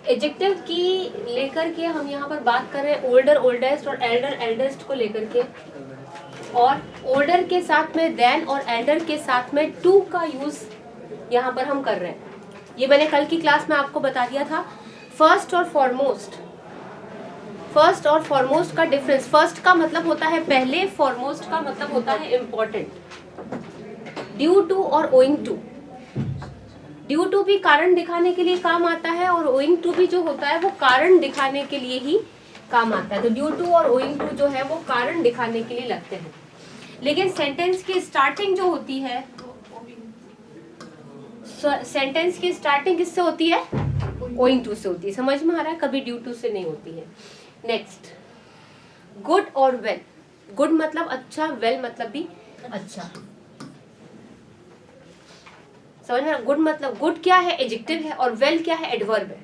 Adjective की लेकर के हम यहाँ पर बात कर रहे हैं ओल्डर ओल्डेस्ट और एल्डर एल्डेस्ट को लेकर के, और ओल्डर के साथ में देन और एल्डर के साथ में टू का यूज यहाँ पर हम कर रहे हैं। ये मैंने कल की क्लास में आपको बता दिया था। फर्स्ट और फॉरमोस्ट का डिफरेंस, फर्स्ट का मतलब होता है पहले, फॉरमोस्ट का मतलब होता है इम्पोर्टेंट। ड्यू टू और ओइंग टू, ड्यू टू भी कारण दिखाने के लिए काम आता है और ओइंग टू भी जो होता है वो कारण दिखाने के लिए ही काम आता है। तो ड्यू टू और ओइंग टू जो है वो कारण दिखाने के लिए लगते हैं, लेकिन सेंटेंस की स्टार्टिंग जो होती है, सेंटेंस की स्टार्टिंग किससे होती है? ओइंग टू से होती है। समझ में आ रहा है? कभी ड्यू टू से नहीं होती है। नेक्स्ट, गुड और वेल। गुड मतलब अच्छा, वेल मतलब भी अच्छा। समझ में? गुड मतलब, गुड क्या है? एडजेक्टिव है, और वेल क्या है? एडवर्ब है।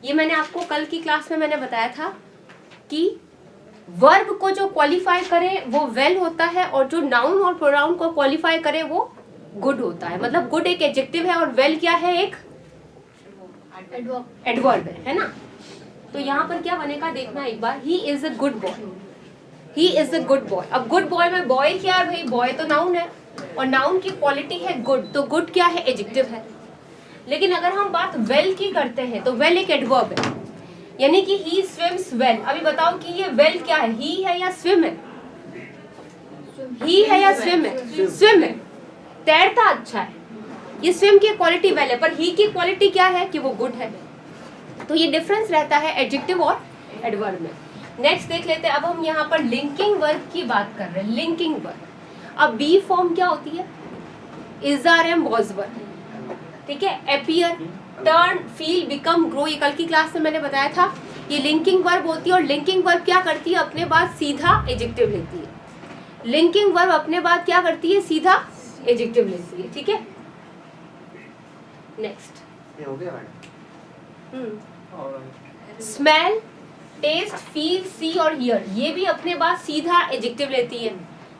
ये मैंने आपको कल की क्लास में मैंने बताया था कि वर्ब को जो क्वालिफाई करे वो वेल होता है, और जो नाउन और प्रोनाउन को क्वालिफाई करे वो गुड होता है। मतलब गुड एक एडजेक्टिव है और वेल क्या है? एक एडवर्ब है ना? तो यहाँ पर क्या बनेगा देखना एक बार। He is a good boy, he is a good boy. अब गुड बॉय में बॉय क्या है भाई? बॉय तो नाउन है, और नाउन की क्वालिटी है गुड, तो गुड क्या है? एडजेक्टिव है। लेकिन अगर हम बात वेल की करते हैं तो वेल एक एडवर्ब है, यानी कि ही स्विम्स वेल। अभी बताओ कि ये वेल क्या है? ही है या स्विम है? ही है या स्विम है? स्विम है, तैरता अच्छा है। ये स्विम की क्वालिटी वेल है, पर ही की क्वालिटी क्या है? कि वो गुड है। तो ये डिफरेंस रहता है एडजेक्टिव और एडवर्ब में। नेक्स्ट देख लेते हैं। अब हम यहाँ पर लिंकिंग वर्ब की बात कर रहे हैं। लिंकिंग वर्ब, अब बी फॉर्म क्या होती है? इज, आर, एम, वॉज, वर। ठीक है, appear, turn, feel, become, grow, ये कल की क्लास में मैंने बताया था। ये लिंकिंग वर्ब होती है, और लिंकिंग वर्ब क्या करती है? अपने बाद सीधा एडजेक्टिव लेती है। लिंकिंग वर्ब अपने बाद क्या करती है? सीधा एडजेक्टिव लेती है। ठीक है, नेक्स्ट। ये हो गया मैडम? स्मेल, टेस्ट, फील, सी और हियर, ये भी अपने बाद सीधा एडजेक्टिव लेती है।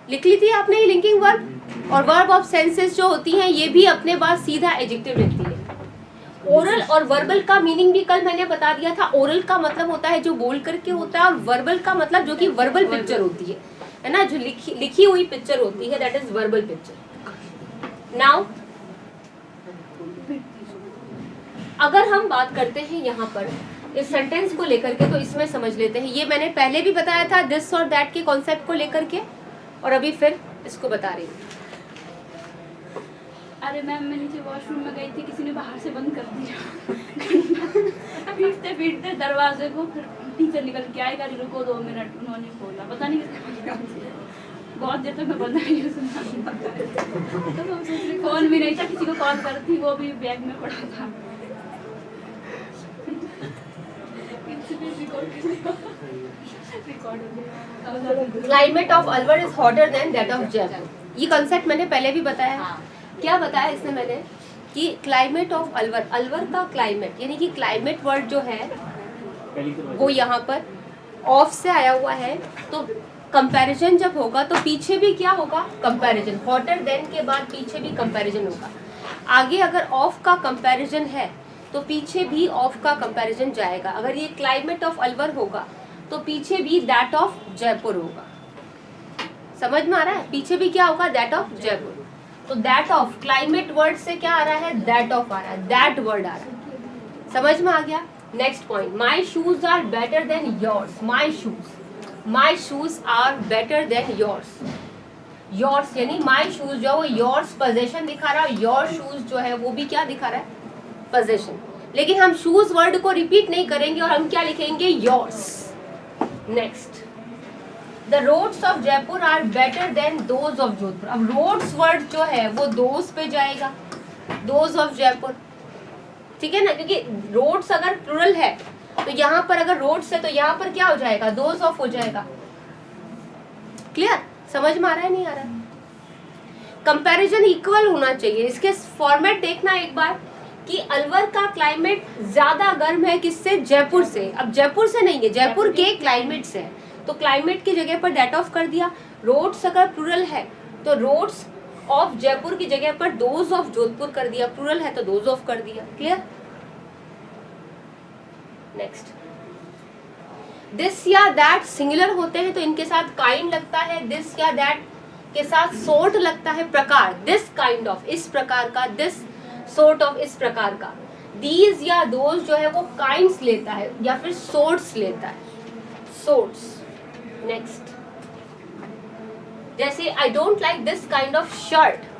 लिख ली थी आपने ये लिंकिंग वर्ब। और वर्ब ऑफ सेंसेस जो होती हैं ये भी अपने बाद सीधा एडजेक्टिव लेती है। ओरल और वर्बल का मीनिंग भी कल मैंने बता दिया था। ओरल का मतलब होता है जो बोल करके होता है, और वर्बल का मतलब जो कि वर्बल पिक्चर होती है ना, जो लिखी हुई पिक्चर होती है, that is verbal picture. Now अगर हम बात करते हैं यहाँ पर इस सेंटेंस को लेकर के, तो इसमें समझ लेते हैं। ये मैंने पहले भी बताया था दिस और दैट के कॉन्सेप्ट को लेकर के, और अभी फिर इसको बता रही हूँ। अरे मैम, मैं नीचे वॉशरूम में गई थी, किसी ने बाहर से बंद कर दिया। पीटते पीटते दरवाजे को, फिर टीचर निकल के आएगा, रुको 2 मिनट, उन्होंने खोला, पता नहीं बहुत देर तक मैं बंद नहीं सुना। तो फोन भी नहीं था, किसी को कॉल कर थी, वो भी बैग में पड़ा था। Climate of Alwar is hotter then that of Jaipur. ये कॉन्सेप्ट मैंने पहले भी बताया है। क्या बताया इसमें मैंने? कि क्लाइमेट ऑफ अलवर, अलवर का क्लाइमेट, यानी कि क्लाइमेट वर्ड जो है वो यहाँ पर ऑफ से आया हुआ है। तो कंपैरिजन जब होगा तो पीछे भी क्या होगा? कंपैरिजन। हॉटर देन के बाद पीछे भी कंपैरिजन होगा। आगे अगर ऑफ का कंपैरिजन है तो पीछे भी ऑफ का कंपैरिजन जाएगा। अगर ये क्लाइमेट ऑफ अलवर होगा तो पीछे भी दैट ऑफ जयपुर होगा। समझ में आ रहा है? पीछे भी क्या होगा? That of Jaipur. तो दैट ऑफ क्लाइमेट वर्ड से क्या आ रहा है? दैट ऑफ आ रहा है, दैट वर्ड आ रहा है। समझ में आ गया? Next point, my shoes are better than yours. My shoes are better than yours. Yours यानी माई शूज जो है वो योर्स पोजेशन दिखा रहा है, योर शूज जो है वो भी क्या दिखा रहा है? पोजेशन। लेकिन हम शूज वर्ड को रिपीट नहीं करेंगे और हम क्या लिखेंगे? Yours. Next, the roads of Jaipur are better than those of Jodhpur. अब रोड्स वर्ड जो है वो दोज पे जाएगा, दोज ऑफ जयपुर। ठीक है ना, क्योंकि रोड्स अगर प्लुरल है तो यहाँ पर अगर रोड्स है तो यहाँ पर क्या हो जाएगा? दोज ऑफ हो जाएगा। क्लियर? समझ में आ रहा है नहीं आ रहा? कंपैरिजन इक्वल होना चाहिए। इसके फॉर्मेट देखना एक बार कि अलवर का क्लाइमेट ज्यादा गर्म है किससे? जयपुर से। अब जयपुर से नहीं है, जयपुर के क्लाइमेट से, तो क्लाइमेट की जगह पर दैट ऑफ कर दिया। रोड्स अगर प्लुरल है तो रोड्स ऑफ जयपुर की जगह पर दोज ऑफ जोधपुर कर दिया, प्लुरल है तो दोज ऑफ कर दिया। क्लियर? नेक्स्ट, दिस या दैट सिंगुलर होते हैं तो इनके साथ काइंड लगता है, दिस या दैट के साथ सोर्ट लगता है, प्रकार, दिस काइंड ऑफ इस प्रकार का, दिस सोर्ट ऑफ इस प्रकार का, दीज या दोज जो है वो काइंड्स लेता है या फिर सोर्ट्स लेता है, सोर्ट्स। नेक्स्ट, जैसे I don't like this kind of shirt,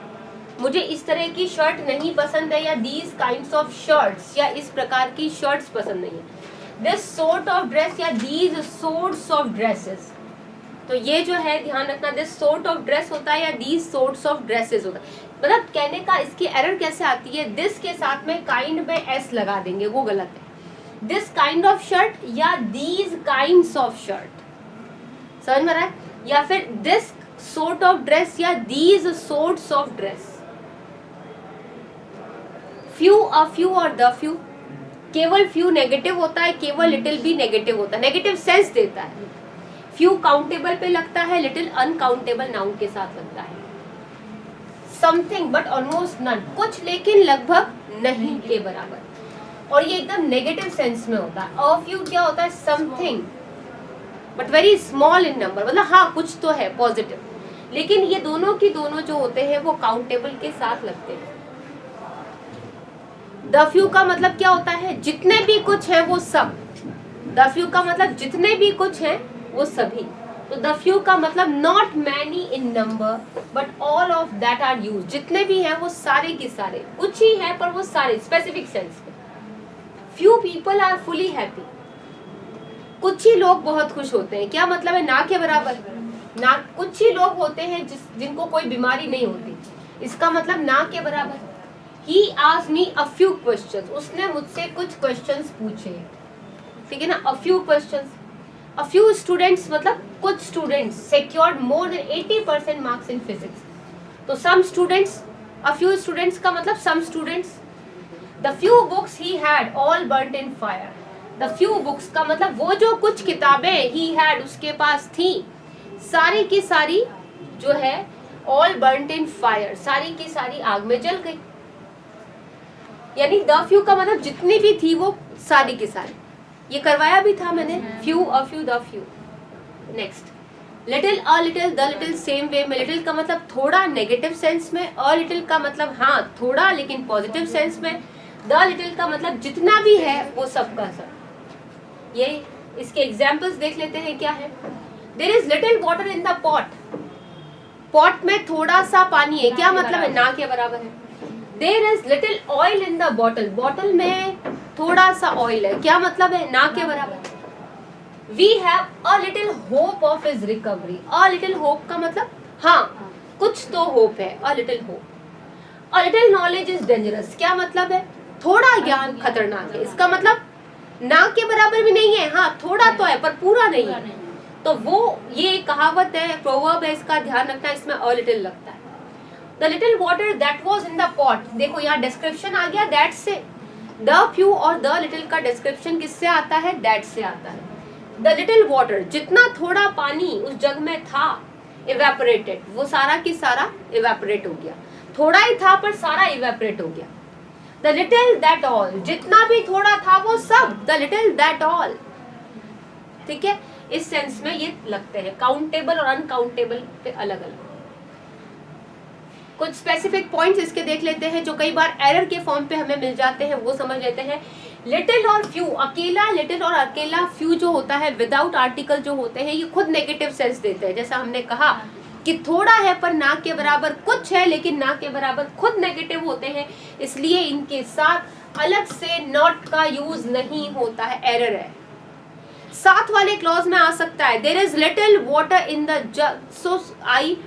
मुझे इस तरह की शर्ट नहीं पसंद है, या दीज काइंड्स ऑफ शर्ट्स, या इस प्रकार की शर्ट्स पसंद नहीं है। दिस सोर्ट ऑफ ड्रेस या दीज सोर्ट्स ऑफ ड्रेसेस, तो ये जो है ध्यान रखना, दिस सोर्ट ऑफ ड्रेस होता है या दीज सोर्ट्स ऑफ ड्रेसेस होता है। मतलब कहने का इसकी एरर कैसे आती है, दिस के साथ में काइंड में एस लगा देंगे, वो गलत है। दिस काइंड ऑफ शर्ट या दीज काइंड्स ऑफ शर्ट, समझ में आ रहा है, या फिर दिस सोर्ट ऑफ ड्रेस या these sorts of dress. Few, a few और द फ्यू, केवल फ्यू नेगेटिव होता है, केवल लिटिल भी नेगेटिव होता है, नेगेटिव सेंस देता है। फ्यू काउंटेबल पे लगता है, लिटिल अनकाउंटेबल नाउन के साथ लगता है। समथिंग बट ऑलमोस्ट नन, कुछ लेकिन लगभग नहीं के बराबर, और ये एकदम नेगेटिव सेंस में होता है। अ फ्यू क्या होता है, something but very small in number, मतलब हाँ कुछ तो है पॉजिटिव, लेकिन ये दोनों की दोनों जो होते हैं वो काउंटेबल के साथ लगते हैं। द फ्यू का मतलब क्या होता है, जितने भी कुछ है वो सब, द फ्यू का मतलब जितने भी कुछ है वो सभी, तो द फ्यू का मतलब not many in number but all of that are use, जितने भी हैं वो सारे के सारे, कुछ ही है पर वो सारे, स्पेसिफिक सेंस में। Few people are fully happy, कुछ ही लोग बहुत खुश होते हैं, क्या मतलब है, ना के बराबर, ना, कुछ ही लोग होते हैं जिनको कोई बीमारी नहीं होती, इसका मतलब ना के बराबर। He asked me a few questions, उसने मुझसे कुछ क्वेश्चंस पूछे, ठीक है ना, a few questions। A few students मतलब कुछ students secured more than 80% marks in physics, तो some students, a few students का मतलब some students। The few books he had all burnt in fire, the few books का मतलब वो जो कुछ किताबें he had उसके पास थी, सारी की सारी जो है all burnt in fire, सारी की सारी आग में जल गई, यानी द फ्यू का मतलब जितनी भी थी वो सारी की सारी, ये करवाया भी था मैंने, few, a few, the few. Next, little, a little, the little same way में, लिटिल का मतलब थोड़ा नेगेटिव सेंस में, अ लिटिल का मतलब हाँ थोड़ा लेकिन पॉजिटिव सेंस में, द लिटिल का मतलब जितना भी है वो सब का सब। ये इसके एग्जाम्पल्स देख लेते हैं क्या है। There is little water in the pot, pot में थोड़ा सा पानी है, क्या मतलब है, ना के बराबर है। There is little oil in the bottle, bottle में थोड़ा सा ऑयल है, क्या मतलब है, ना के बराबर। We have a little hope of his recovery, a little hope का मतलब हाँ कुछ तो होप है, a little hope। A little knowledge is dangerous, क्या मतलब है, थोड़ा ज्ञान खतरनाक है, इसका मतलब ना के बराबर भी नहीं है, हाँ थोड़ा तो है पर पूरा नहीं है, तो वो ये कहावत है, प्रोवर्ब है, इसका ध्यान रखना, इसमें a little लगता है। The little water that was in the pot, देखो यहाँ डिस्क्रिप्शन आ गया that से, the few और the little का डिस्क्रिप्शन किससे आता है, that से आता है। The little water, जितना थोड़ा पानी उस जग में था, evaporated, वो सारा की सारा evaporate हो गया, थोड़ा ही था पर सारा evaporate हो गया। The little that all, जितना भी थोड़ा था वो सब, the little that all, ठीक है, इस सेंस में ये लगते हैं, काउंटेबल और अनकाउंटेबल पे अलग अलग। कुछ स्पेसिफिक पॉइंट्स इसके देख लेते हैं जो कई बार एरर के फॉर्म पे हमें मिल जाते हैं, वो समझ लेते हैं। लिटिल और फ्यू, अकेला लिटिल और अकेला फ्यू जो होता है विदाउट आर्टिकल जो होते हैं, ये खुद नेगेटिव सेंस देते हैं, जैसा हमने कहा कि थोड़ा है पर ना के बराबर, कुछ है लेकिन ना के बराबर, खुद नेगेटिव होते हैं, इसलिए इनके साथ अलग से नॉट का यूज नहीं होता है, एरर है। साथ वाले क्लॉज में आ सकता है, there is little water in the jug, so I,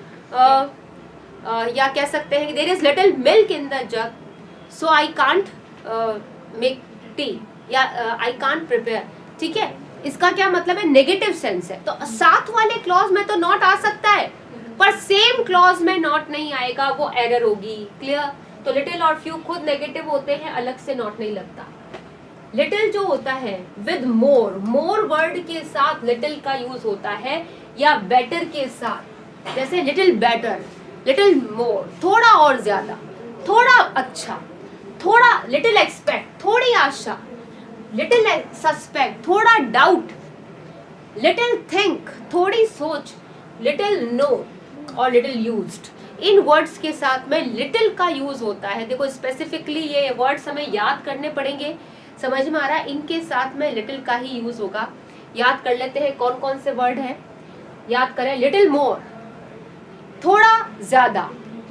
या कह सकते हैं there is little milk in the jug, so I can't make tea, या आई कांट प्रिपेयर, ठीक है, इसका क्या मतलब है, नेगेटिव सेंस है। तो साथ वाले क्लॉज में तो नॉट आ सकता है पर सेम क्लॉज में नॉट नहीं आएगा, वो एरर होगी, क्लियर। तो लिटिल और फ्यू खुद नेगेटिव होते हैं, अलग से नॉट नहीं लगता। लिटिल जो होता है विद मोर, मोर वर्ड के साथ लिटिल का यूज होता है, या बेटर के साथ, जैसे लिटिल बेटर, लिटिल मोर, थोड़ा और ज्यादा, थोड़ा अच्छा, थोड़ा लिटिल एक्सपेक्ट, थोड़ी आशा, लिटिल सस्पेक्ट थोड़ा डाउट, लिटिल थिंक थोड़ी सोच, लिटिल नो और लिटिल यूज्ड। इन वर्ड्स के साथ में लिटिल का यूज होता है। देखो स्पेसिफिकली ये वर्ड्स हमें याद करने पड़ेंगे, समझ में आ रहा है? इनके साथ में लिटिल का ही यूज होगा। याद कर लेते हैं कौन कौन से वर्ड हैं, याद करें। लिटिल मोर थोड़ा ज्यादा,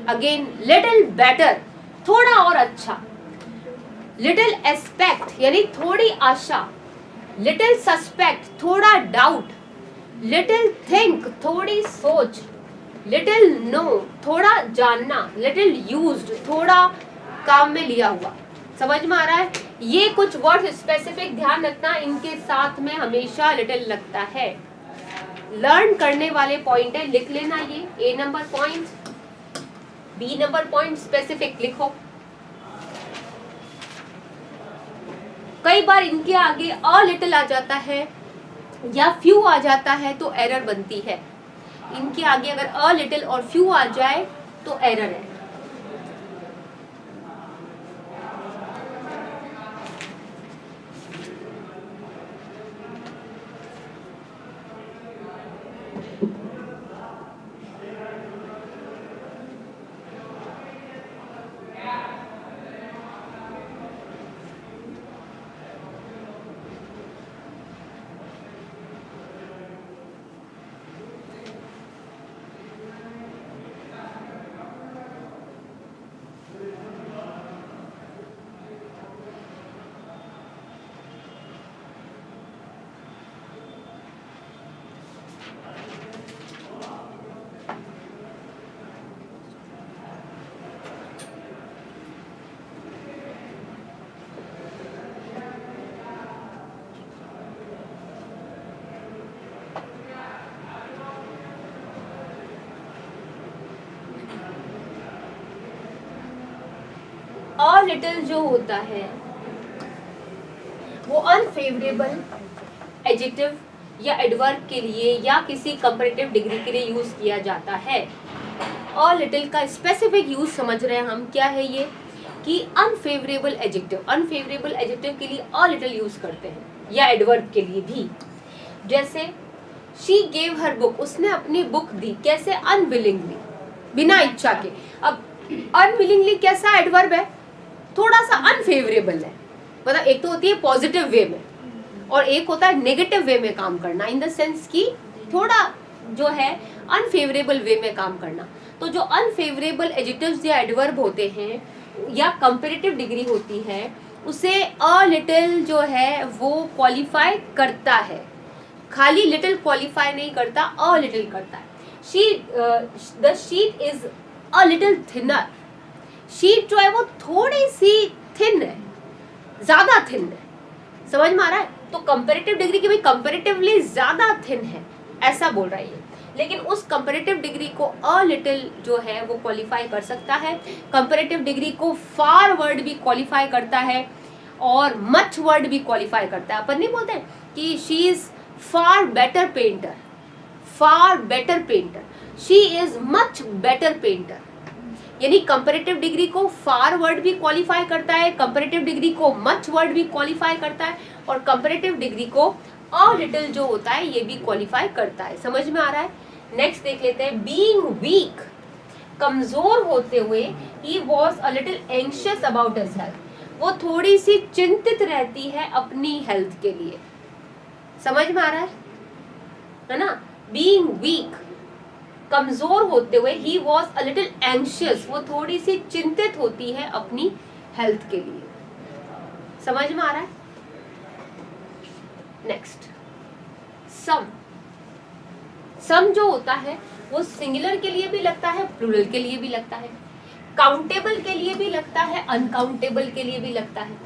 अगेन लिटिल बेटर थोड़ा और अच्छा, लिटिल एस्पेक्ट यानी थोड़ी आशा, लिटिल सस्पेक्ट थोड़ा डाउट, लिटिल थिंक थोड़ी सोच, लिटिल नो थोड़ा जानना, लिटिल यूज्ड थोड़ा काम में लिया हुआ। समझ में आ रहा है? ये कुछ वर्ड स्पेसिफिक ध्यान रखना, इनके साथ में हमेशा लिटिल लगता है। लर्न करने वाले पॉइंट है, लिख लेना ये। A number point, B number point specific लिखो। कई बार इनके आगे अ लिटिल आ जाता है या फ्यू आ जाता है तो एरर बनती है। इनके आगे अगर अ लिटिल और फ्यू आ जाए तो एरर है। अ लिटिल जो होता है वो अनफेवरेबल एडजेक्टिव या एडवर्ब के लिए या किसी कंपैरेटिव डिग्री के लिए यूज किया जाता है। अ लिटिल का स्पेसिफिक यूज समझ रहे हैं हम, क्या है ये कि अनफेवरेबल एडजेक्टिव के लिए अ लिटिल यूज करते हैं या एडवर्ब के लिए भी। जैसे शी गेव हर बुक, उसने अपनी बुक दी, कैसे? अनविलिंगली, बिना इच्छा के। अब अनविलिंगली कैसा एडवर्ब है? थोड़ा सा अनफेवरेबल है। मतलब एक तो होती है पॉजिटिव वे में और एक होता है नेगेटिव वे में काम करना, इन द सेंस कि थोड़ा जो है अनफेवरेबल वे में काम करना। तो जो अनफेवरेबल एडजेक्टिव्स या एडवर्ब होते हैं या कंपैरेटिव डिग्री होती है, उसे अ लिटिल जो है वो क्वालिफाई करता है। खाली लिटिल क्वालिफाई नहीं करता, अ लिटिल करता है। The sheet is a little thinner, sheet जो है वो थोड़ी सी थिन है, ज्यादा थिन है। समझ में आ रहा है? तो कंपैरेटिव डिग्री की भाई कंपैरेटिवली ज्यादा थिन है, ऐसा बोल रहा है ये। लेकिन उस कंपैरेटिव डिग्री को अ लिटिल जो है वो क्वालिफाई कर सकता है। कंपैरेटिव डिग्री को फार वर्ड भी क्वालिफाई करता है और मच वर्ड भी क्वालिफाई करता है। अपन नहीं बोलते कि she is far better painter, far better painter, she is much better painter. यानी कंपैरेटिव डिग्री को फार वर्ड भी क्वालिफाई करता है, कंपैरेटिव डिग्री को मच वर्ड भी क्वालिफाई करता है और कंपैरेटिव डिग्री को अ लिटिल जो होता है ये भी क्वालिफाई करता है। समझ में आ रहा है? नेक्स्ट देख लेते हैं। बीइंग वीक, कमजोर होते हुए, he was a little anxious about his health, वो थोड़ी सी चिंतित रहती है अपनी हेल्थ के लिए। समझ में आ रहा है ना? बीइंग वीक, कमजोर होते हुए, he was a little anxious, वो थोड़ी सी चिंतित होती है अपनी हेल्थ के लिए। समझ में आ रहा है? नेक्स्ट, सम। सम जो होता है वो सिंगुलर के लिए भी लगता है, प्लूरल के लिए भी लगता है, काउंटेबल के लिए भी लगता है, अनकाउंटेबल के लिए भी लगता है।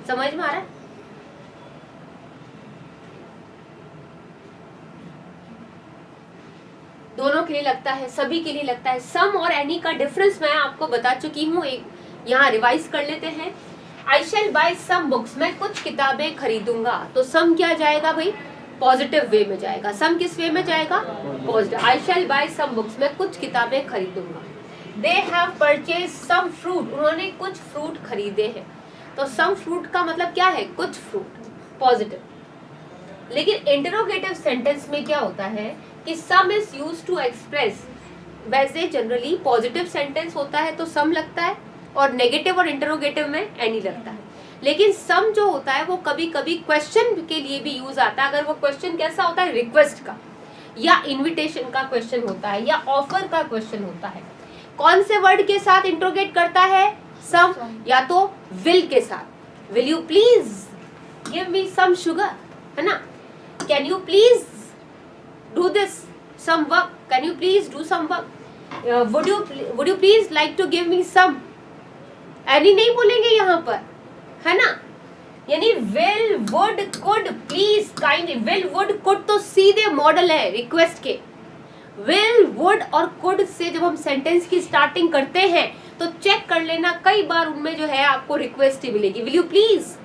समझ में आ रहा है? दोनों के लिए लगता है, सभी के लिए लगता है। सम और एनी का डिफरेंस मैं आपको बता चुकी हूँ, एक यहाँ रिवाइज कर लेते हैं। आई शैल बाय सम बुक्स, मैं कुछ किताबें खरीदूंगा। तो सम क्या जाएगा भाई? पॉजिटिव वे में जाएगा। सम किस वे में जाएगा? Positive. I shall buy some books, मैं कुछ किताबें खरीदूंगा। They have purchase some fruit, उन्होंने कुछ फ्रूट खरीदे हैं। तो सम फ्रूट का मतलब क्या है, कुछ फ्रूट, पॉजिटिव। लेकिन इंटरोगेटिव सेंटेंस में क्या होता है कि some is used to express, वैसे जनरली पॉजिटिव सेंटेंस होता है तो सम लगता है और नेगेटिव और इंटरोगेटिव में एनी लगता है। लेकिन सम जो होता है वो कभी कभी क्वेश्चन के लिए भी यूज आता है, अगर वो क्वेश्चन कैसा होता है, रिक्वेस्ट का या इनविटेशन का क्वेश्चन होता है या ऑफर का क्वेश्चन होता है। कौन से वर्ड के साथ इंट्रोगेट करता है सम, या तो विल के साथ, will you please give me some sugar, है ना, can you please do this some work, can you please do some work, would you please like to give me some, any नहीं बोलेंगे यहाँ पर, है ना। यानी will, would, could, please, kindly, will, would, could तो सीधे मॉडल है रिक्वेस्ट के। विल, वुड और कुड से जब हम सेंटेंस की स्टार्टिंग करते हैं तो चेक कर लेना, कई बार उनमें जो है आपको रिक्वेस्ट ही मिलेगी। Will you please,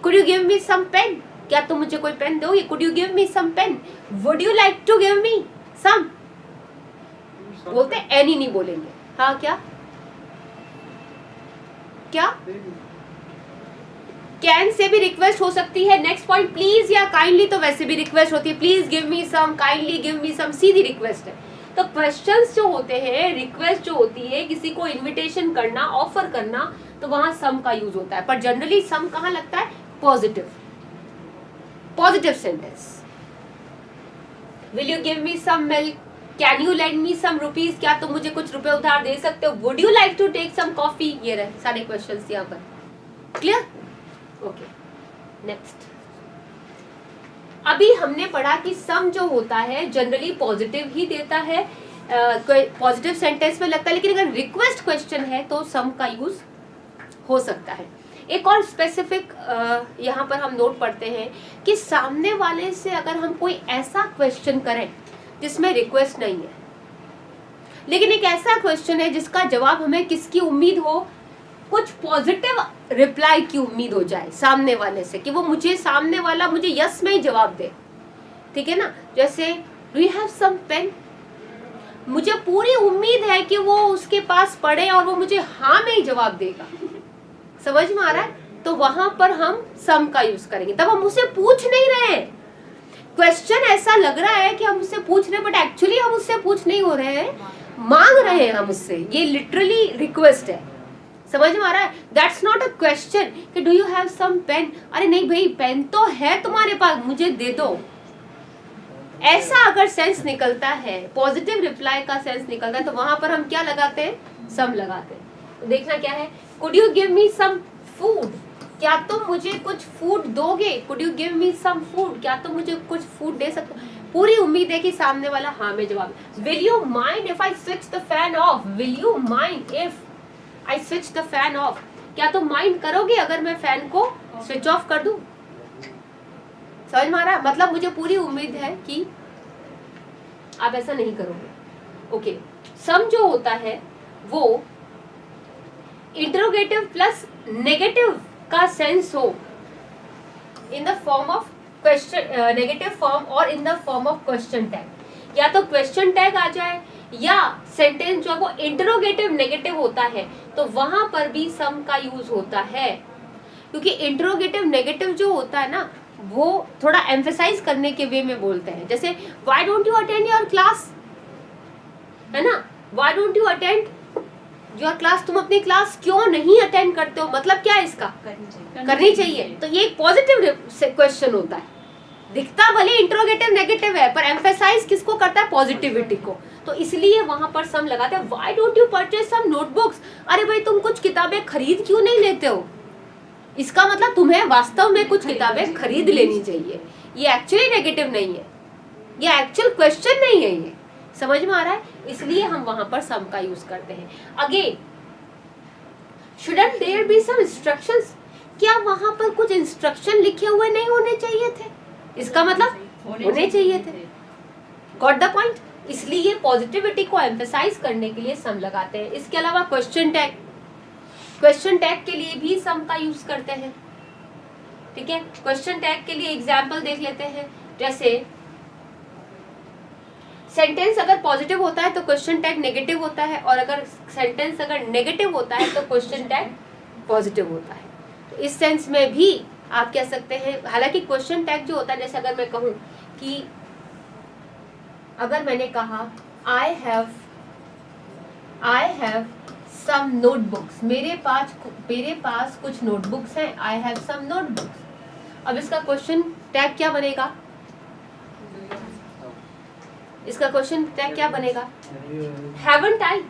could you give me some pen, क्या तुम मुझे कोई पेन दोगे, could you give me some pen, would you like to give me some, बोलते एनी नहीं बोलेंगे। हाँ क्या क्या कैन से भी रिक्वेस्ट हो सकती है। नेक्स्ट पॉइंट, प्लीज या काइंडली तो वैसे भी रिक्वेस्ट होती है, please give me some, kindly give me some, सीधी रिक्वेस्ट है। तो क्वेश्चंस जो होते हैं, रिक्वेस्ट जो होती है, किसी को इनविटेशन करना, ऑफर करना, तो वहां सम का यूज होता है। पर जनरली सम कहाँ लगता है, positive, positive sentence. Will you give me some milk, can you lend me some rupees, क्या तुम मुझे कुछ रुपए उधार दे सकते हो, would you like to take some coffee, ये रहे सारे क्वेश्चंस यहाँ पर। Clear, okay. नेक्स्ट, अभी हमने पढ़ा कि सम जो होता है जनरली पॉजिटिव ही देता है, पॉजिटिव सेंटेंस में लगता है, लेकिन अगर रिक्वेस्ट क्वेश्चन है तो सम का यूज हो सकता है। एक और स्पेसिफिक यहाँ पर हम नोट पढ़ते हैं कि सामने वाले से अगर हम कोई ऐसा क्वेश्चन करें जिसमें रिक्वेस्ट नहीं है, लेकिन एक ऐसा क्वेश्चन है जिसका जवाब हमें किसकी उम्मीद हो, कुछ पॉजिटिव रिप्लाई की उम्मीद हो जाए सामने वाले से, कि वो मुझे, सामने वाला मुझे यस में ही जवाब दे, ठीक है ना। जैसे do you have some pen, मुझे पूरी उम्मीद है कि वो उसके पास पढ़े और वो मुझे हाँ में ही जवाब देगा, समझ में आ रहा है। तो वहां पर हम सम का यूज करेंगे, तब हम उससे पूछ नहीं रहे हैं, क्वेश्चन ऐसा लग रहा है कि हम उससे पूछ रहे हैं, बट एक्चुअली हम उससे पूछ नहीं हो रहे हैं, मांग रहे हैं हम उससे, ये लिटरली रिक्वेस्ट है, समझ में आ रहा है। दैट्स नॉट अ क्वेश्चन कि do you have some pen, अरे नहीं भाई पेन तो है तुम्हारे पास, मुझे दे दो। ऐसा अगर सेंस निकलता है, पॉजिटिव रिप्लाई का सेंस निकलता है, तो वहां पर हम क्या लगाते हैं, सम लगाते हैं। तो देखना क्या है, could you give me some food, क्या तुम मुझे कुछ फूड दोगे, could you give me some food, क्या तुम मुझे कुछ फूड दे सकते हो, पूरी उम्मीद है कि सामने वाला हाँ में जवाब। Will you mind if I switch the fan of, will you mind if I switch the fan of, क्या तुम माइंड करोगे अगर मैं फैन को स्विच ऑफ कर दूं, समझ में आ रहा है। मतलब मुझे पूरी उम्मीद है कि आप ऐसा नहीं करोगे। ओके, सम जो होता है वो इंटरोगेटिव प्लस नेगेटिव का सेंस हो in the form of question, negative form और in the form of question tag, या तो क्वेश्चन टैग आ जाए या सेंटेंस जो है वो इंटरोगेटिव नेगेटिव होता है, तो वहां पर भी सम का यूज होता है। क्योंकि इंटरोगेटिव नेगेटिव जो होता है ना, वो थोड़ा एम्फेसाइज करने के वे में बोलते हैं। जैसे why don't you attend your class, है ना, why don't you attend your class, तुम अपनी क्लास क्यों नहीं अटेंड करते हो, मतलब क्या है इसका, करनी चाहिए। तो ये एक पॉजिटिव क्वेश्चन होता है, दिखता भले इंटरोगेटिव नेगेटिव है, पर एम्फेसाइज किसको करता है, पॉजिटिविटी को। तो इसलिए वहां पर सम लगाते हैं। Why don't you purchase some notebooks, अरे भाई तुम कुछ किताबें खरीद क्यों नहीं लेते हो, इसका मतलब तुम्हें वास्तव में कुछ किताबें खरीद लेनी चाहिए। ये एक्चुअली नेगेटिव नहीं है, ये एक्चुअल क्वेश्चन नहीं है, ये समझ में आ रहा है, इसलिए हम वहां पर सम का यूज करते हैं। Again, shouldn't there be some instructions, क्या वहां पर कुछ इंस्ट्रक्शन लिखे हुए नहीं होने चाहिए थे, इसका मतलब होने चाहिए थे। Got the point. इसलिए पॉजिटिविटी को एम्फेसाइज करने के लिए सम लगाते हैं। इसके अलावा क्वेश्चन टैग, क्वेश्चन टैग के लिए भी सम का यूज करते हैं, ठीक है। क्वेश्चन टैग के लिए एग्जाम्पल देख लेते हैं। जैसे सेंटेंस अगर पॉजिटिव होता है तो क्वेश्चन टैग नेगेटिव होता है, और अगर सेंटेंस अगर नेगेटिव होता है तो क्वेश्चन टैग पॉजिटिव होता है। तो इस सेंस में भी आप कह सकते हैं, हालांकि क्वेश्चन टैग जो होता है, जैसे अगर मैं कहूँ कि अगर मैंने कहा आई हैव सम नोटबुक्स, मेरे पास कुछ नोटबुक्स हैं, आई हैव सम नोटबुक्स। अब इसका क्वेश्चन टैग क्या बनेगा? इसका क्वेश्चन टैग क्या बनेगा? Haven't I.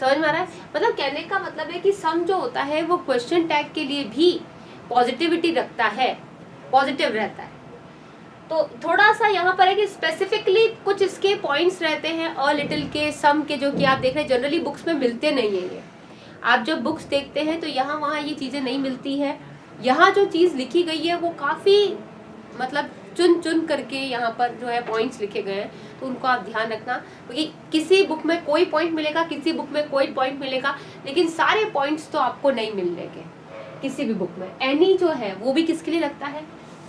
समझ में आ रहा है? मतलब कहने का मतलब है कि सम जो होता है वो क्वेश्चन टैग के लिए भी पॉजिटिविटी रखता है, पॉजिटिव रहता है। तो थोड़ा सा यहाँ पर है कि स्पेसिफिकली कुछ इसके पॉइंट्स रहते हैं और लिटिल के, सम के, जो कि आप देख रहे हैं जनरली बुक्स में मिलते नहीं है। ये आप जब बुक्स देखते हैं तो यहाँ वहाँ ये चीज़ें नहीं मिलती है। यहाँ जो चीज़ लिखी गई है वो काफ़ी मतलब चुन करके यहाँ पर जो है पॉइंट्स लिखे गए हैं, तो उनको आप ध्यान रखना, क्योंकि किसी बुक में कोई पॉइंट मिलेगा, किसी बुक में कोई पॉइंट मिलेगा, लेकिन सारे पॉइंट्स तो आपको नहीं मिलने के किसी भी बुक में। एनी जो है वो भी किसके लिए लगता है?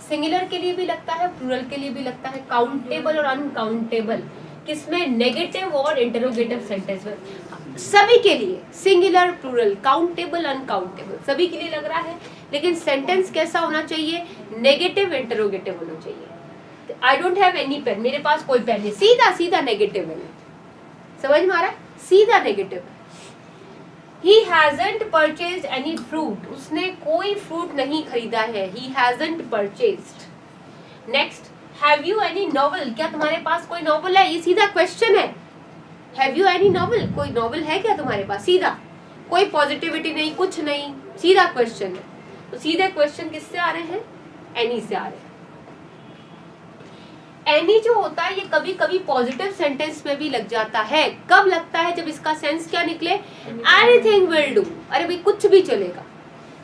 सिंगुलर के लिए भी लगता है, प्लूरल के लिए भी लगता है, काउंटेबल और अनकाउंटेबल, किसमें? नेगेटिव और इंटरोगेटिव सेंटेंस में, सभी के लिए, सिंगुलर, प्लूरल, काउंटेबल, अनकाउंटेबल, सभी के लिए लग रहा है। लेकिन सेंटेंस कैसा होना चाहिए? नेगेटिव इंटरोगेटिव होना चाहिए। I don't have any pen, मेरे पास कोई पेन नहीं, सीधा नेगेटिव है। समझ में आ रहा है? सीधा negative. He hasn't purchased any fruit, उसने कोई फ्रूट नहीं खरीदा है, he hasn't purchased. Next, have you any novel, क्या तुम्हारे पास कोई नॉवल है? ये सीधा क्वेश्चन है। Have you any novel, कोई नॉवल है क्या तुम्हारे पास? सीधा, कोई पॉजिटिविटी नहीं, कुछ नहीं, सीधा क्वेश्चन है। तो सीधे क्वेश्चन किससे आ रहे हैं? एनी से आ रहे हैं। एनी जो होता है ये कभी कभी पॉजिटिव सेंटेंस में भी लग जाता है। कब लगता है? जब इसका सेंस क्या निकले? एनीथिंग विल डू, अरे भाई कुछ भी चलेगा,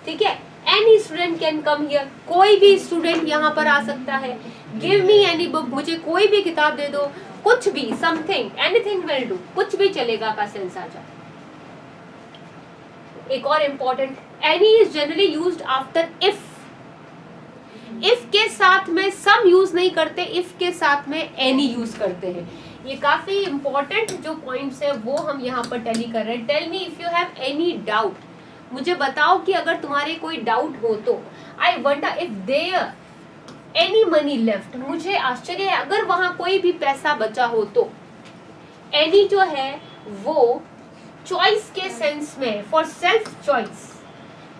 ठीक है। Any student can come here, कोई भी स्टूडेंट यहाँ पर आ सकता है। गिव मी एनी बुक, मुझे कोई भी किताब दे दो, कुछ भी, समथिंग, एनीथिंग विल डू, कुछ भी चलेगा का सेंस आ जाए। एक और important, any is generally used after if. If के साथ में सम यूज नहीं करते, इफ के साथ में एनी यूज करते हैं। ये काफी इंपॉर्टेंट जो पॉइंट्स है वो हम यहाँ पर टैली कर रहे हैं। Tell me if you have any doubt, मुझे बताओ कि अगर तुम्हारे कोई डाउट हो तो। I wonder if there any money left, मुझे आश्चर्य है अगर वहां कोई भी पैसा बचा हो तो। एनी जो है वो चॉइस के सेंस में, फॉर सेल्फ चॉइस,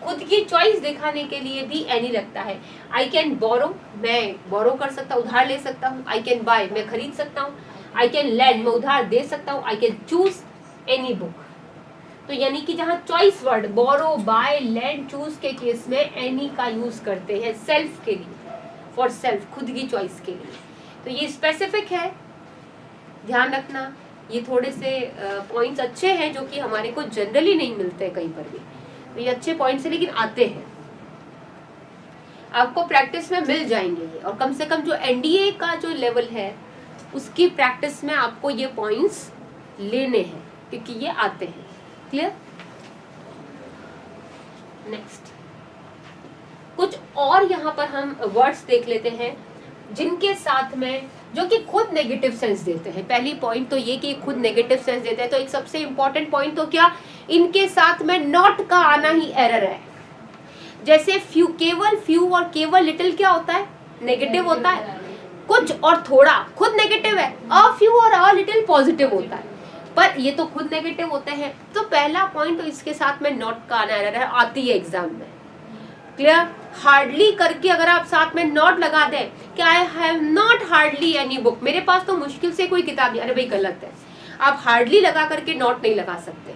खुद की चॉइस दिखाने के लिए भी एनी लगता है। आई कैन बोरो, मैं बोरो कर सकता हूँ, उधार ले सकता हूँ। आई कैन बाय, मैं खरीद सकता हूँ। आई कैन लैंड, मैं उधार दे सकता हूँ। I can choose any book. तो यानी कि जहाँ चॉइस वर्ड बोरो, बाय, लैंड, चूज के केस में एनी का यूज करते हैं सेल्फ के लिए, फॉर सेल्फ, खुद की चॉइस के लिए। तो ये स्पेसिफिक है, ध्यान रखना। ये थोड़े से पॉइंट्स अच्छे हैं जो कि हमारे को जनरली नहीं मिलते कहीं पर भी। तो ये अच्छे पॉइंट्स हैं लेकिन आते हैं, आपको प्रैक्टिस में मिल जाएंगे ये। और कम से कम जो एनडीए का जो लेवल है उसकी प्रैक्टिस में आपको ये पॉइंट्स लेने हैं क्योंकि ये आते हैं। क्लियर? नेक्स्ट कुछ और यहाँ पर हम वर्ड्स देख लेते हैं जिनके साथ में, जो कि खुद नेगेटिव सेंस देते हैं। पहली पॉइंट तो ये कि खुद नेगेटिव सेंस देते हैं। तो एक सबसे इंपॉर्टेंट पॉइंट तो क्या, इनके साथ में नॉट का आना ही एरर है। जैसे फ्यू, केवल, फ्यू और केवल लिटिल क्या होता है? नेगेटिव होता है। कुछ और थोड़ा खुद नेगेटिव है, अ फ्यू और अ लिटिल पॉजिटिव होता है, पर ये तो खुद नेगेटिव होते हैं। तो पहला पॉइंट तो इसके साथ में नॉट का आना एरर है, आती है एग्जाम में। क्लियर? हार्डली करके अगर आप साथ में नॉट लगा दें कि I have not hardly any book, मेरे पास तो मुश्किल से कोई किताब नहीं, अरे भाई गलत है। आप हार्डली लगा करके नॉट नहीं लगा सकते,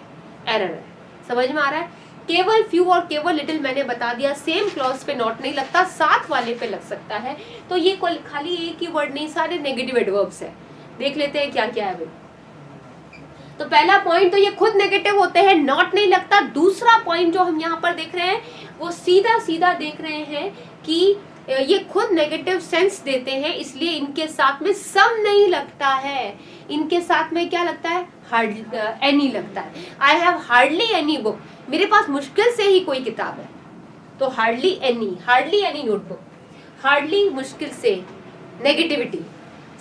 एरर है। समझ में आ रहा है? केवल, फ्यू और केवल लिटिल मैंने बता दिया, सेम क्लॉज पे नॉट नहीं लगता, साथ वाले पे लग सकता है। तो ये खाली एक ही वर्ड नहीं, सारे नेगेटिव एडवर्ब्स है। देख लेते हैं क्या क्या है भाई। तो पहला पॉइंट तो ये खुद नेगेटिव होते हैं, नॉट नहीं लगता। दूसरा पॉइंट जो हम यहाँ पर देख रहे हैं वो सीधा सीधा देख रहे हैं कि ये खुद नेगेटिव सेंस देते हैं, इसलिए इनके साथ में सम नहीं लगता है। इनके साथ में क्या लगता है? हार्डली, एनी लगता है। I have hardly any book, मेरे पास मुश्किल से ही कोई किताब है, तो हार्डली एनी नोटबुक। हार्डली मुश्किल से, नेगेटिविटी।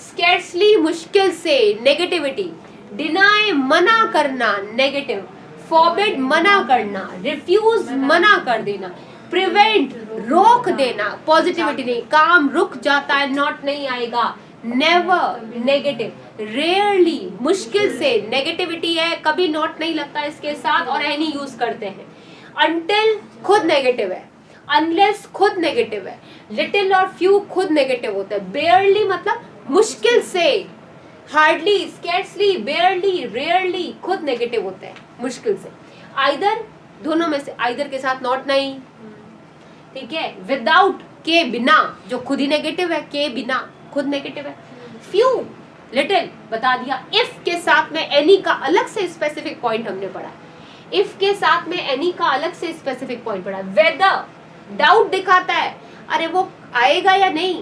स्कैर्सली मुश्किल से, नेगेटिविटी। डिनाई मना करना, नेगेटिव। फॉरबिड मना करना, रिफ्यूज मना कर देना, प्रिवेंट रोक देना, पॉजिटिविटी नहीं, काम रुक जाता है, नॉट नहीं आएगा, नेवर नेगेटिव, रेयरली मुश्किल से नेगेटिविटी है, कभी नॉट नहीं लगता इसके साथ और एनी यूज करते हैं, अनटिल खुद नेगेटिव है, अनलेस खुद नेगेटिव है, लिटिल और फ्यू खुद नेगेटिव होता है, बेयरली मतलब मुश्किल से, हार्डली, स्कैर्सली, बेयरली, रेयरली खुद नेगेटिव होता है मुश्किल से, आइदर दोनों में से, आइदर के साथ नॉट नहीं, ठीक है, विदाउट के बिना जो खुद ही नेगेटिव है, के बिना खुद नेगेटिव है, फ्यू लिटिल बता दिया, इफ के साथ में एनी का अलग से स्पेसिफिक पॉइंट हमने पढ़ा, इफ के साथ में एनी का अलग से स्पेसिफिक पॉइंट पढ़ा, वेदर डाउट दिखाता है, अरे वो आएगा या नहीं,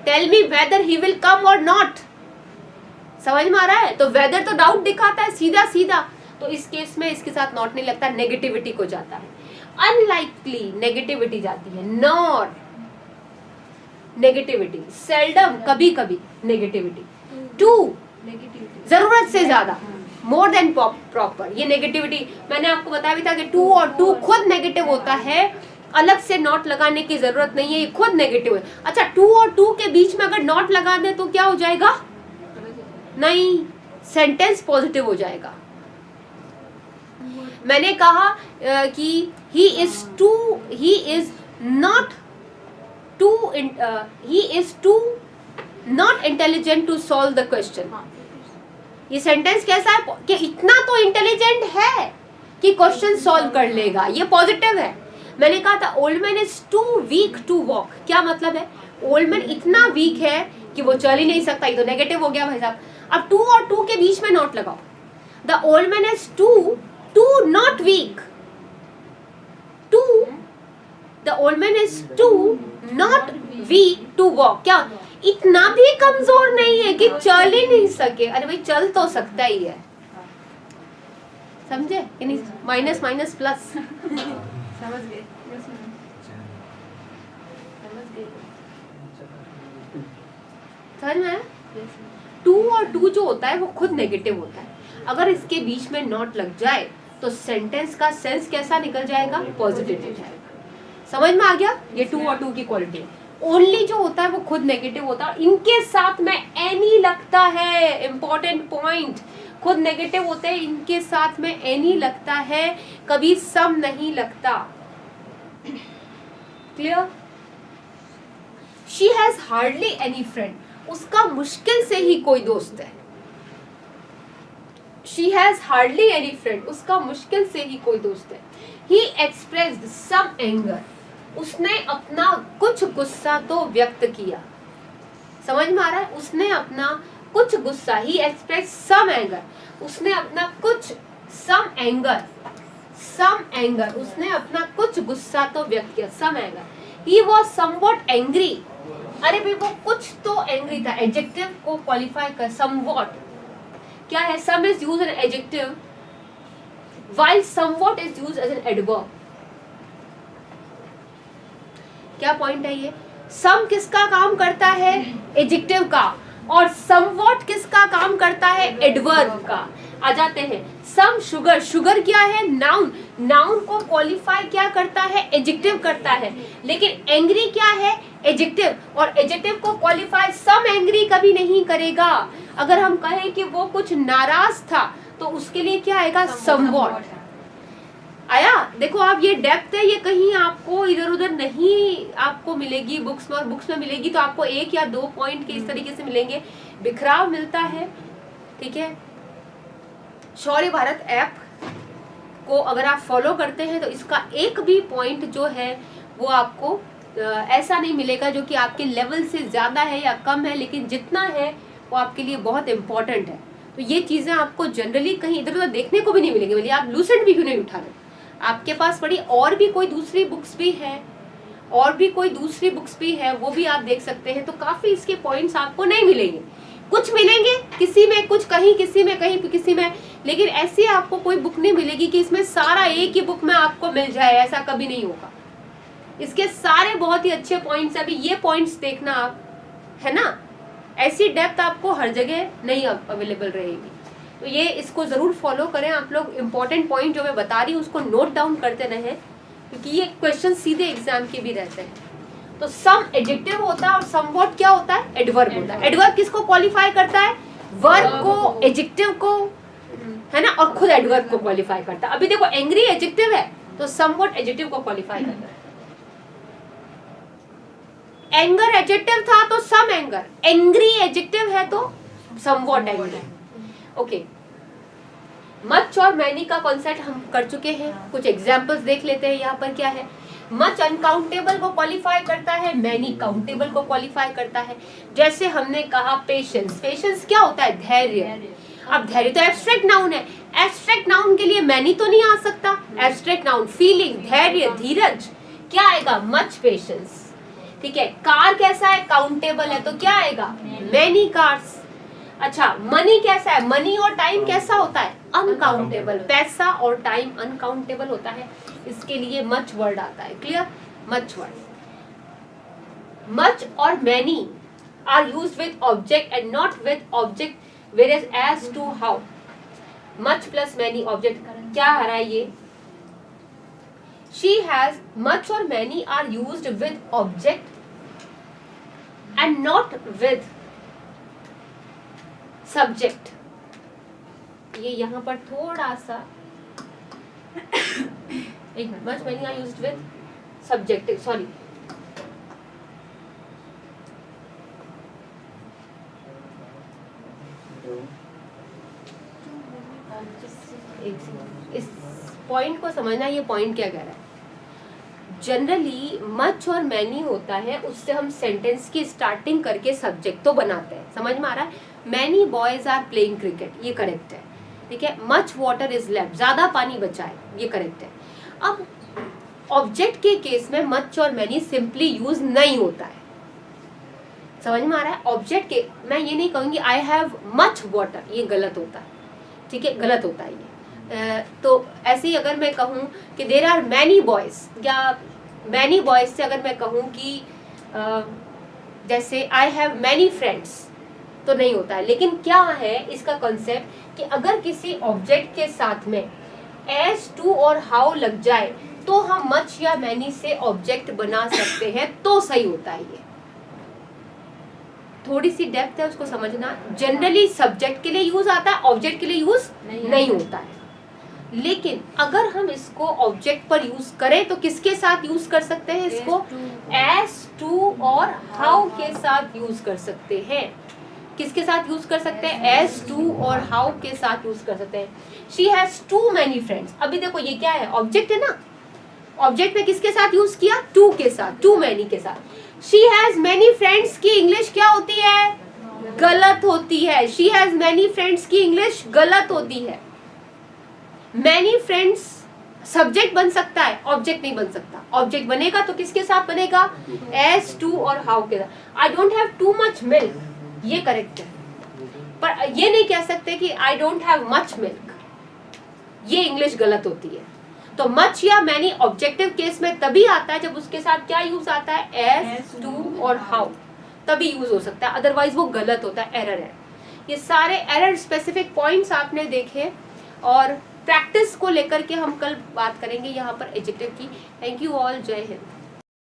tell me whether he will come और नॉट, समझ में आ रहा है, तो वेदर तो डाउट दिखाता है सीधा सीधा, तो इस केस में इसके साथ नॉट नहीं लगता, नेगेटिविटी को जाता है, अनलाइकली नेगेटिविटी जाती है, नॉर नेगेटिविटी, सेल्डम कभी कभी नेगेटिविटी, टू जरूरत से ज्यादा, मोर देन प्रॉपर, ये नेगेटिविटी मैंने आपको बताया भी था कि टू और टू खुद नेगेटिव होता है, अलग से नॉट लगाने की जरूरत नहीं है, ये खुद नेगेटिव है। अच्छा, टू और टू के बीच में अगर नॉट लगा दे तो क्या हो जाएगा, नहीं, सेंटेंस पॉजिटिव हो जाएगा। मैंने कहा कि he is too not intelligent to solve the question, ये सेंटेंस कैसा है कि इतना तो इंटेलिजेंट है कि क्वेश्चन सॉल्व कर लेगा, ये पॉजिटिव है। मैंने कहा था old man is too weak to walk, क्या मतलब है, ओल्ड मैन इतना वीक है कि वो चल ही नहीं सकता, ये तो नेगेटिव हो गया भाई साहब। अब टू और टू के बीच में नॉट लगाओ, the old man is too not weak, the old man is too not weak to walk, क्या इतना भी कमजोर नहीं है कि चल ही नहीं सके, अरे भाई चल तो सकता ही है, समझे कि नहीं, माइनस माइनस प्लस, समझ गए, समझ में, टू और टू जो होता है वो खुद नेगेटिव होता है, अगर इसके बीच में नॉट लग जाए तो सेंटेंस का सेंस कैसा निकल जाएगा, पॉजिटिव हो जाएगा, समझ में आ गया, ये टू और टू की क्वालिटी है। ओनली जो होता है वो खुद नेगेटिव होता है, इनके साथ में एनी लगता है, इंपॉर्टेंट पॉइंट, खुद नेगेटिव होते हैं, इनके साथ में एनी लगता है, कभी सम नहीं लगता, clear. She has hardly any friend, उसका मुश्किल से ही कोई दोस्त है, she has hardly any friend, उसका मुश्किल से ही कोई दोस्त है। ही एक्सप्रेस्ड सम एंगर, उसने अपना कुछ गुस्सा तो व्यक्त किया, समझ में आ रहा है, उसने अपना कुछ गुस्सा, ही एक्सप्रेस सम एंगर, उसने अपना कुछ सम एंगर, उसने अपना कुछ गुस्सा तो व्यक्त किया, some anger. He was somewhat angry, अरे भाई वो कुछ तो एंग्री था, एडजेक्टिव को क्वालिफाई कर, समवॉट क्या है, some is used as an adjective while somewhat is used as an adverb. क्या पॉइंट है ये, सम किसका काम करता है, एडजेक्टिव का, और समवॉट किसका काम करता है, एडवर्ब का। आ जाते हैं, सम शुगर, शुगर क्या है, नाउन, नाउन को क्वालिफाई क्या करता है, एडजेक्टिव करता है, लेकिन एंग्री क्या है, एडजेक्टिव, और एडजेक्टिव को क्वालिफाई सम एंग्री कभी नहीं करेगा। अगर हम कहें कि वो कुछ नाराज था तो उसके लिए क्या आएगा, समवॉट आया। देखो आप, ये डेप्थ है, ये कहीं आपको इधर उधर नहीं आपको मिलेगी बुक्स में, और बुक्स में मिलेगी तो आपको एक या दो पॉइंट के इस तरीके से मिलेंगे, बिखराव मिलता है, ठीक है। शौर्य भारत ऐप को अगर आप फॉलो करते हैं तो इसका एक भी पॉइंट जो है वो आपको ऐसा नहीं मिलेगा जो कि आपके लेवल से ज्यादा है या कम है, लेकिन जितना है वो आपके लिए बहुत इंपॉर्टेंट है। तो ये चीजें आपको जनरली कहीं इधर उधर देखने को भी नहीं मिलेंगी, बोलिए आप लूसेंट भी क्यों नहीं उठा रहे, आपके पास पड़ी और भी कोई दूसरी बुक्स भी है, वो भी आप देख सकते हैं। तो काफी इसके पॉइंट्स आपको नहीं मिलेंगे, कुछ मिलेंगे किसी में, कुछ कहीं किसी में, कहीं किसी में, लेकिन ऐसी आपको कोई बुक नहीं मिलेगी कि इसमें सारा एक ही बुक में आपको मिल जाए, ऐसा कभी नहीं होगा। इसके सारे बहुत ही अच्छे पॉइंट्स, अभी ये पॉइंट्स देखना आप, है ना, ऐसी डेप्थ आपको हर जगह नहीं अवेलेबल रहेगी। तो ये इसको ज़रूर फॉलो करें आप लोग। इंपॉर्टेंट पॉइंट जो मैं बता रही हूँ उसको नोट डाउन करते रहें, क्योंकि ये क्वेश्चन सीधे एग्जाम के भी रहते हैं। तो सम एडजेक्टिव होता है और समवॉट क्या होता है, एडवर्ब होता है। एडवर्ब किसको क्वालिफाई करता है, वर्ब को, एडजेक्टिव को, है ना, और खुद एडवर्ब को क्वालिफाई करता है। अभी देखो एंग्री एडजेक्टिव है तो समवॉट एडजेक्टिव को क्वालिफाई करता है। एंगर एडजेक्टिव था तो सम एंगर, एंग्री एडजेक्टिव है तो समवॉट एंग्री। ओके, मच और मैनी का कॉन्सेप्ट हम कर चुके हैं, कुछ एग्जांपल्स देख लेते हैं। यहाँ पर क्या है, मच अनकाउंटेबल को क्वालिफाई करता है, मैनी काउंटेबल को क्वालिफाई करता है। जैसे हमने कहा पेशेंस, पेशेंस क्या होता है, धैर्य। अब धैर्य तो एब्स्ट्रैक्ट नाउन है, एब्स्ट्रैक्ट नाउन के लिए मैनी तो नहीं आ सकता। एब्स्ट्रैक्ट नाउन फीलिंग, धैर्य, धीरज, क्या आएगा, मच पेशेंस। ठीक है, कार कैसा है, काउंटेबल है, तो क्या आएगा, मैनी कार्स। अच्छा, मनी कैसा है, मनी और टाइम कैसा होता है, अनकाउंटेबल। पैसा और टाइम अनकाउंटेबल होता है, इसके लिए मच वर्ड आता है। Clear, much word. मच और many are used with object and not with object, whereas as to how, much plus many object क्या आ रहा है ये, she has, much और many are used with object and not with subject। ये यहाँ पर थोड़ा सा एक minute, much many are used with subject, sorry, इस पॉइंट को समझना, ये पॉइंट क्या कह रहा है। जनरली मच और मैनी होता है, उससे हम सेंटेंस की स्टार्टिंग करके सब्जेक्ट तो बनाते हैं, समझ में आ रहा है। Many boys are playing cricket, ये करेक्ट है। ठीक है, मच वाटर इज लेफ्ट, ज्यादा पानी बचा है, ये करेक्ट है। अब ऑब्जेक्ट के केस में मच और मैनी सिंपली यूज नहीं होता है, समझ में आ रहा है। ऑब्जेक्ट के मैं ये नहीं कहूंगी आई हैव मच वाटर, ये गलत होता है। ठीक है, गलत होता है ये। तो ऐसे ही अगर मैं कहूँ कि देयर आर मैनी बॉयज, या मैनी बॉयज से अगर मैं कहूँ कि जैसे आई हैव मैनी फ्रेंड्स, तो नहीं होता है। लेकिन क्या है इसका कॉन्सेप्ट कि अगर किसी ऑब्जेक्ट के साथ में एज, टू और हाउ लग जाए तो हम मच या मैनी से ऑब्जेक्ट बना सकते हैं, तो सही होता है ये। थोड़ी सी डेप्थ है, उसको समझना। जनरली सब्जेक्ट के लिए यूज आता है, ऑब्जेक्ट के लिए यूज नहीं होता है। लेकिन अगर हम इसको ऑब्जेक्ट पर यूज करें तो किसके साथ यूज कर सकते हैं इसको, एज, टू और हाउ के साथ यूज कर सकते हैं। किसके साथ यूज कर सकते हैं, एज, टू और हाउ के साथ यूज कर सकते हैं। She has too many friends, अभी देखो ये क्या है, ऑब्जेक्ट है ना। ऑब्जेक्ट में किसके साथ यूज किया, टू के साथ, टू मैनी के साथ। शी हैज मैनी फ्रेंड्स की इंग्लिश क्या होती है, गलत होती है। शी हैज मैनी फ्रेंड्स की इंग्लिश गलत होती है। मैनी फ्रेंड्स सब्जेक्ट बन सकता है, ऑब्जेक्ट नहीं बन सकता। ऑब्जेक्ट बनेगा तो किसके साथ बनेगा, एज, टू और हाउ के साथ। आई don't have too much milk, ये करेक्ट है, पर ये नहीं कह सकते कि आई डोंट हैव मच मिल्क, ये इंग्लिश गलत होती है। तो मच या मैनी ऑब्जेक्टिव केस में तभी आता है जब उसके साथ क्या यूज आता है, एज, टू और हाउ, तभी यूज हो सकता है, अदरवाइज वो गलत होता है, एरर है। ये सारे एरर स्पेसिफिक पॉइंट्स आपने देखे, और प्रैक्टिस को लेकर के हम कल बात करेंगे यहाँ पर एडजेक्टिव की। थैंक यू ऑल, जय हिंद।